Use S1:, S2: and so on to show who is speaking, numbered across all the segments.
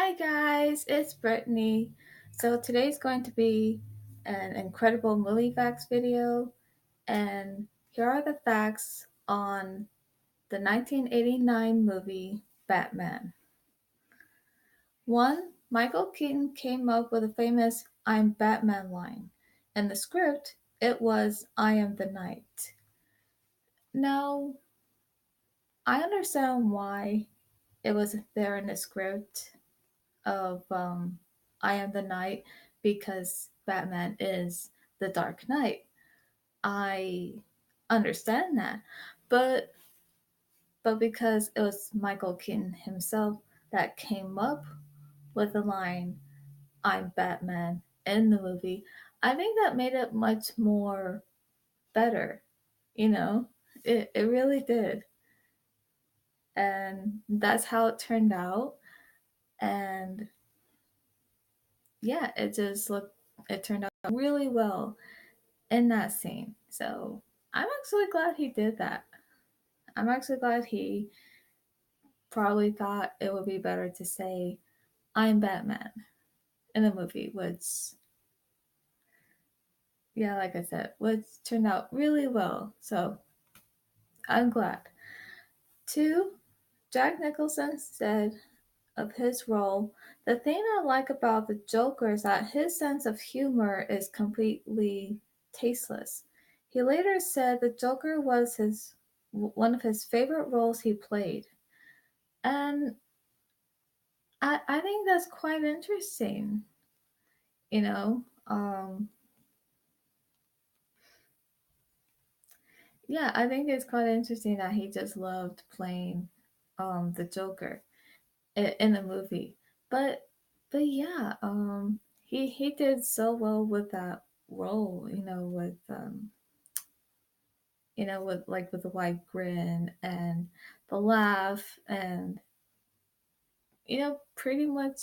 S1: Hi guys, it's Brittany. So today's going to be an incredible movie facts video, and here are the facts on the 1989 movie Batman. 1. Michael Keaton came up with the famous I'm Batman line. In the script, it was I am the Knight. Now, I understand why it was there in the script of I Am the Knight because Batman is the Dark Knight. I understand that. But because it was Michael Keaton himself that came up with the line I'm Batman in the movie, I think that made it much more better, you know? It really did. And that's how it turned out. And yeah, it turned out really well in that scene. So I'm actually glad he did that. I'm actually glad he probably thought it would be better to say, I'm Batman in the movie, which, yeah, like I said, which turned out really well. So I'm glad. 2. Jack Nicholson said of his role, the thing I like about the Joker is that his sense of humor is completely tasteless. He later said the Joker was one of his favorite roles he played. And I think that's quite interesting, you know? Yeah, I think it's quite interesting that he just loved playing the Joker in the movie. But yeah, he did so well with that role, with like with the wide grin and the laugh and pretty much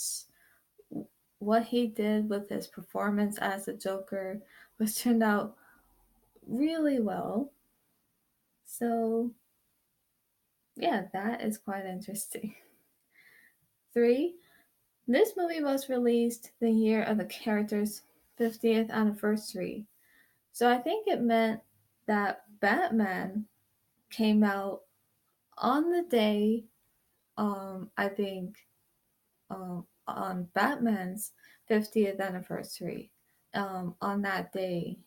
S1: what he did with his performance as the Joker was turned out really well. So, yeah, that is quite interesting. 3. This movie was released the year of the character's 50th anniversary. So I think it meant that Batman came out on the day, I think, on Batman's 50th anniversary, on that day,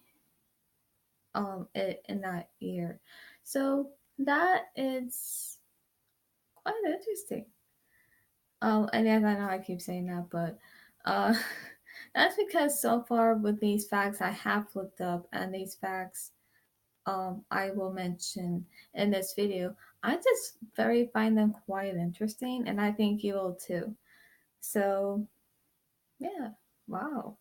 S1: in that year. So that is quite interesting. And yes, I know I keep saying that, but uh, that's because so far with these facts I have looked up, and these facts I will mention in this video. I just very find them quite interesting, and I think you will too. So yeah, wow.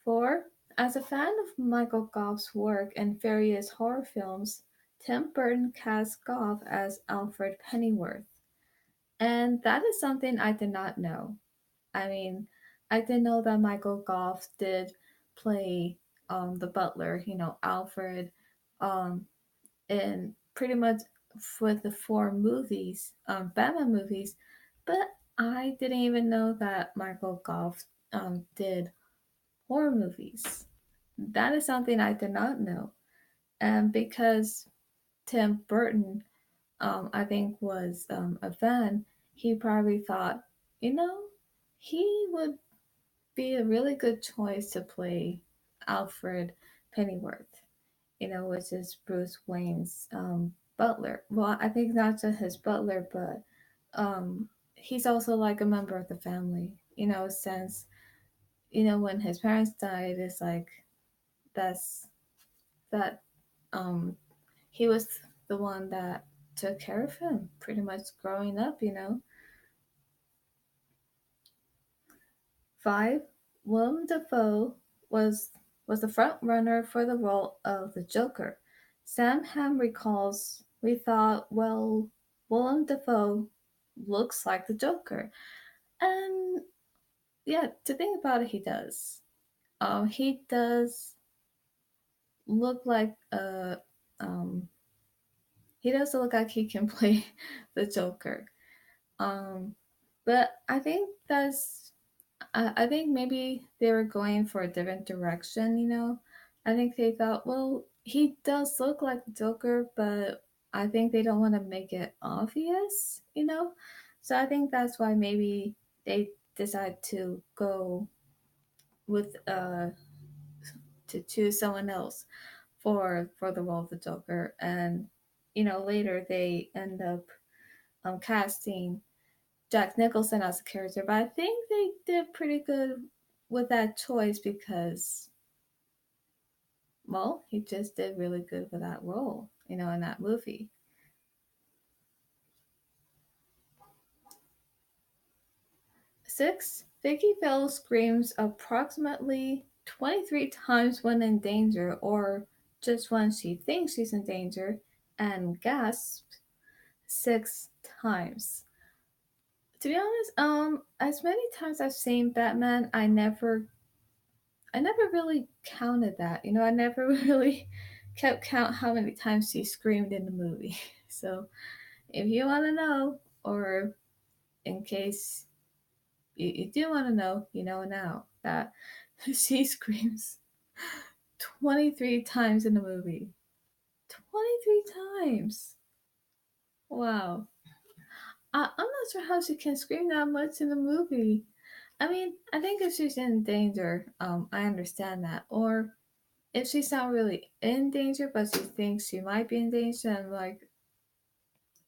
S1: 4. As a fan of Michael Gough's work in various horror films, Tim Burton cast Gough as Alfred Pennyworth. And that is something I did not know. I mean, I didn't know that Michael Gough did play the butler, Alfred, um, in pretty much for the 4 movies, Batman movies, but I didn't even know that Michael Gough did horror movies. That is something I did not know. And because Tim Burton, I think, was a fan, he probably thought, you know, he would be a really good choice to play Alfred Pennyworth, which is Bruce Wayne's butler. Well, I think not just his butler, but he's also like a member of the family, since, when his parents died, it's like that's that um he was the one that took care of him pretty much growing up. 5. Willem Dafoe was the front runner for the role of the Joker. Sam Hamm recalls, we thought, well, Willem Dafoe looks like the Joker. And yeah, to think about it, he does. He does look like um he does look like he can play the Joker. Um But I think maybe they were going for a different direction, you know? I think they thought, well, he does look like the Joker, but I think they don't want to make it obvious, you know? So I think that's why maybe they decide to go with to choose someone else for the role of the Joker, and you know later they end up casting Jack Nicholson as a character, but I think they did pretty good with that choice because, well, he just did really good with that role, you know, in that movie. 6. Vicky Falling screams approximately 23 times when in danger, or just when she thinks she's in danger, and gasps 6 times. To be honest, as many times I've seen Batman, I never really counted that. You know, I never really kept count how many times she screamed in the movie. So if you want to know, or in case you do want to know, you know now that she screams 23 times in the movie. 23 times. Wow. I'm not sure how she can scream that much in the movie. I mean, I think if she's in danger, I understand that. Or if she's not really in danger, but she thinks she might be in danger, I'm like,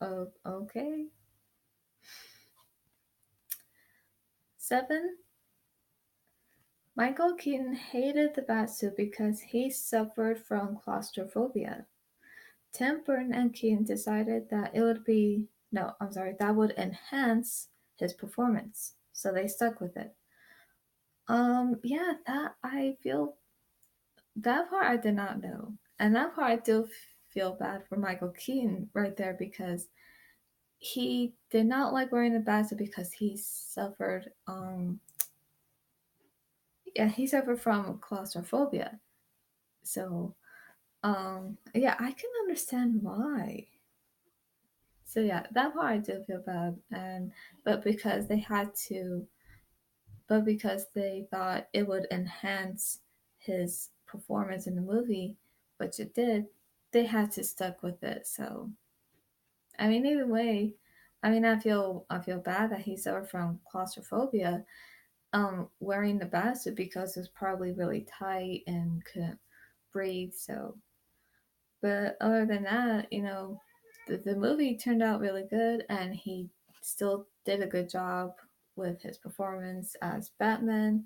S1: oh, okay. 7. Michael Keaton hated the Batsuit because he suffered from claustrophobia. Tim Burton and Keaton decided that it would be, no, I'm sorry, that would enhance his performance. So they stuck with it. Yeah, that I feel that part I did not know. And that part I do feel bad for Michael Keaton right there because he did not like wearing the bathsuit because he suffered yeah, he suffered from claustrophobia. So yeah, I can understand why. So yeah, that part I do feel bad, and but because they had to, but because they thought it would enhance his performance in the movie, which it did, they had to stuck with it. So I mean, either way, I mean, I feel bad that he suffered from claustrophobia, wearing the bathsuit because it was probably really tight and couldn't breathe. So, but other than that, you know, the movie turned out really good, and he still did a good job with his performance as Batman.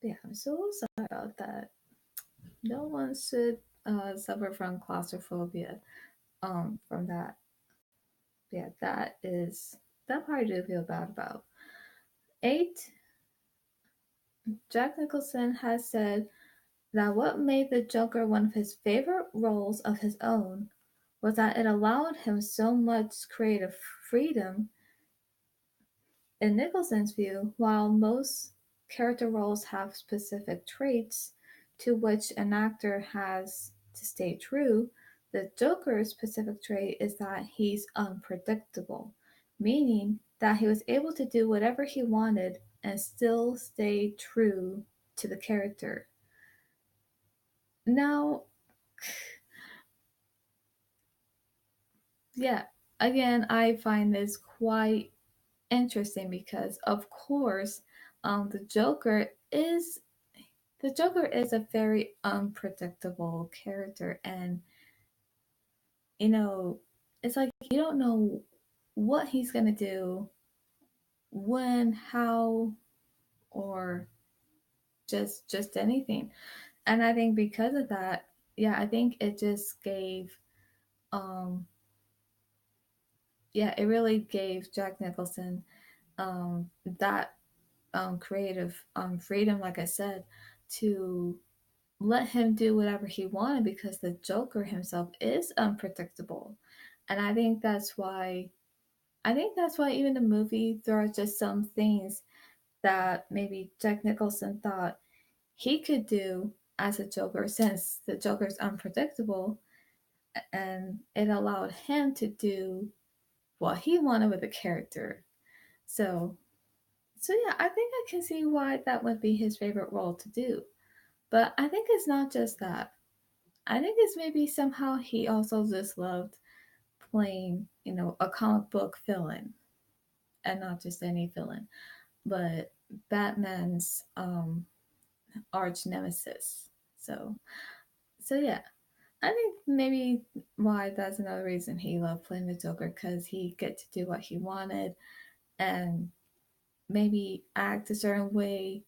S1: Yeah, I'm so sorry about that. No one should suffer from claustrophobia. From that, yeah, that part I do feel bad about. 8. Jack Nicholson has said that what made the Joker one of his favorite roles of his own was that it allowed him so much creative freedom. In Nicholson's view, while most character roles have specific traits to which an actor has to stay true, the Joker's specific trait is that he's unpredictable, meaning that he was able to do whatever he wanted and still stay true to the character. Now, yeah, again, I find this quite interesting because, of course, the Joker is a very unpredictable character, and you know, it's like you don't know what he's gonna do, when, how, or just anything. And I think because of that, yeah, I think it just gave um yeah, it really gave Jack Nicholson that creative freedom, like I said, to let him do whatever he wanted because the Joker himself is unpredictable. And I think that's why even the movie there are just some things that maybe Jack Nicholson thought he could do as a Joker since the Joker's unpredictable, and it allowed him to do what he wanted with the character. So, so yeah, I think I can see why that would be his favorite role to do. But I think it's not just that. I think it's maybe somehow he also just loved playing, a comic book villain, and not just any villain, but Batman's arch nemesis. So, so yeah, I think maybe why that's another reason he loved playing the Joker, because he get to do what he wanted and maybe act a certain way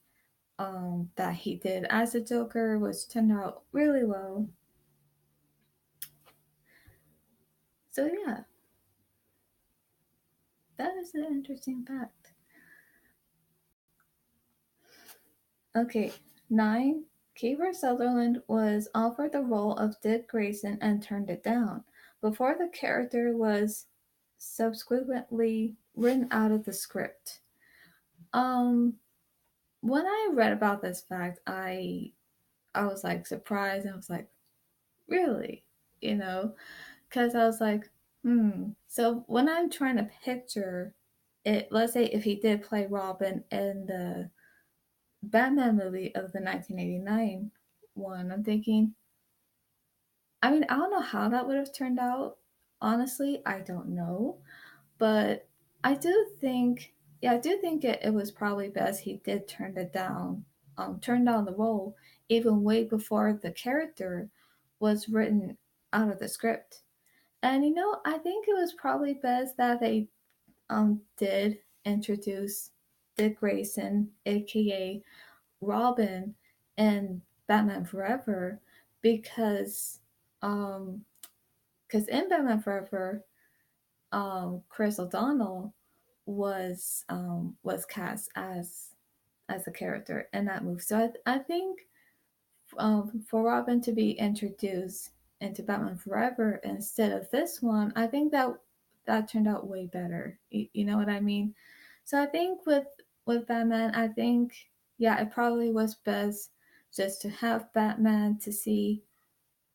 S1: that he did as a Joker, which turned out really well. So yeah, that is an interesting fact. Okay, 9. Kiefer Sutherland was offered the role of Dick Grayson and turned it down before the character was subsequently written out of the script. Um, when I read about this fact, I was like surprised, and I was like, really, you know, because I was like, hmm. So when I'm trying to picture it, let's say if he did play Robin in the Batman movie of the 1989 one, I'm thinking, I mean, I don't know how that would have turned out. Honestly, I don't know. But I do think, yeah, I do think it was probably best he did turn down the role even way before the character was written out of the script. And I think it was probably best that they did introduce Dick Grayson, aka Robin, and Batman Forever, because um because in Batman Forever, Chris O'Donnell was cast as a character in that movie. So I think for Robin to be introduced into Batman Forever instead of this one, I think that turned out way better. You know what I mean? So I think with Batman, I think, yeah, it probably was best just to have Batman to see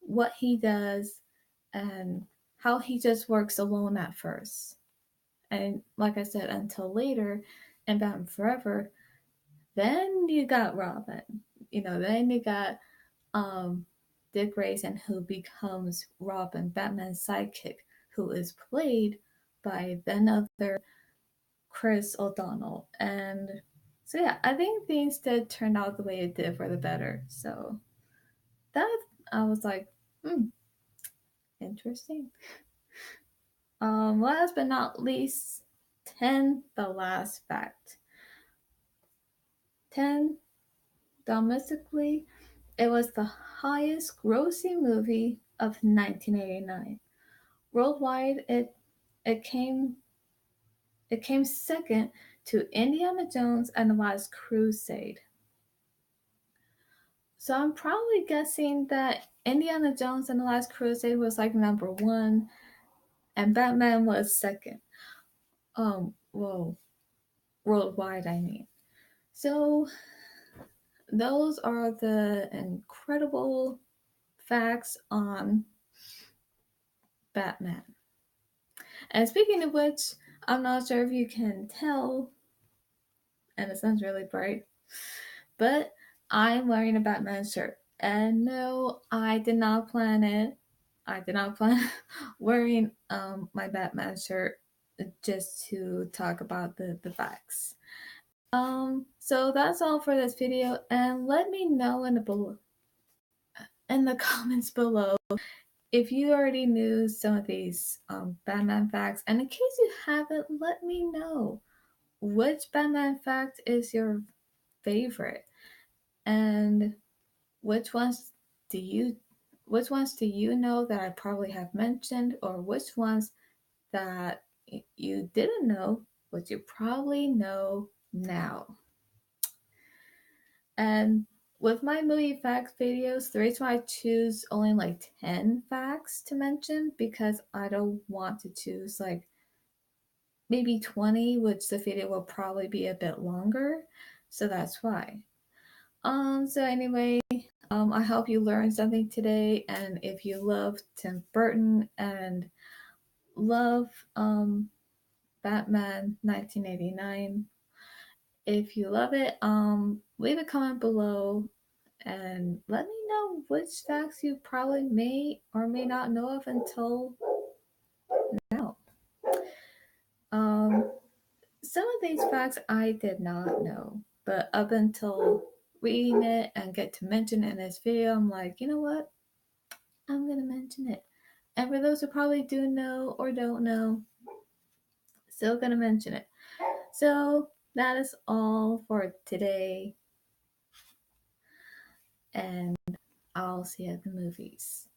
S1: what he does and how he just works alone at first. And like I said, until later in Batman Forever, then you got Robin. Then you got um, Dick Grayson, who becomes Robin, Batman's sidekick, who is played by then other Chris O'Donnell. And so yeah, I think things did turn out the way it did for the better. So that I was like, interesting. Last but not least, 10, the last fact. 10, domestically, it was the highest grossing movie of 1989. Worldwide, it came it came second to Indiana Jones and the Last Crusade. So I'm probably guessing that Indiana Jones and the Last Crusade was like number 1 and Batman was second. Well, worldwide, I mean. So those are the incredible facts on Batman. And speaking of which, I'm not sure if you can tell, and the sun's really bright, but I'm wearing a Batman shirt. And no, I did not plan it. I did not plan wearing my Batman shirt just to talk about the facts. So that's all for this video, and let me know in the comments below if you already knew some of these Batman facts. And in case you haven't, let me know which Batman fact is your favorite, and which ones do you know that I probably have mentioned, or which ones that you didn't know, but you probably know now. And with my movie facts videos, the reason why I choose only like 10 facts to mention, because I don't want to choose like maybe 20, which the video will probably be a bit longer. So that's why. So anyway, I hope you learned something today. And if you love Tim Burton and love Batman 1989. If you love it, leave a comment below and let me know which facts you probably may or may not know of until now. Um, some of these facts I did not know, but up until reading it and get to mention it in this video, I'm like, you know what? I'm gonna mention it. And for those who probably do know or don't know, still gonna mention it. So that is all for today, and I'll see you at the movies.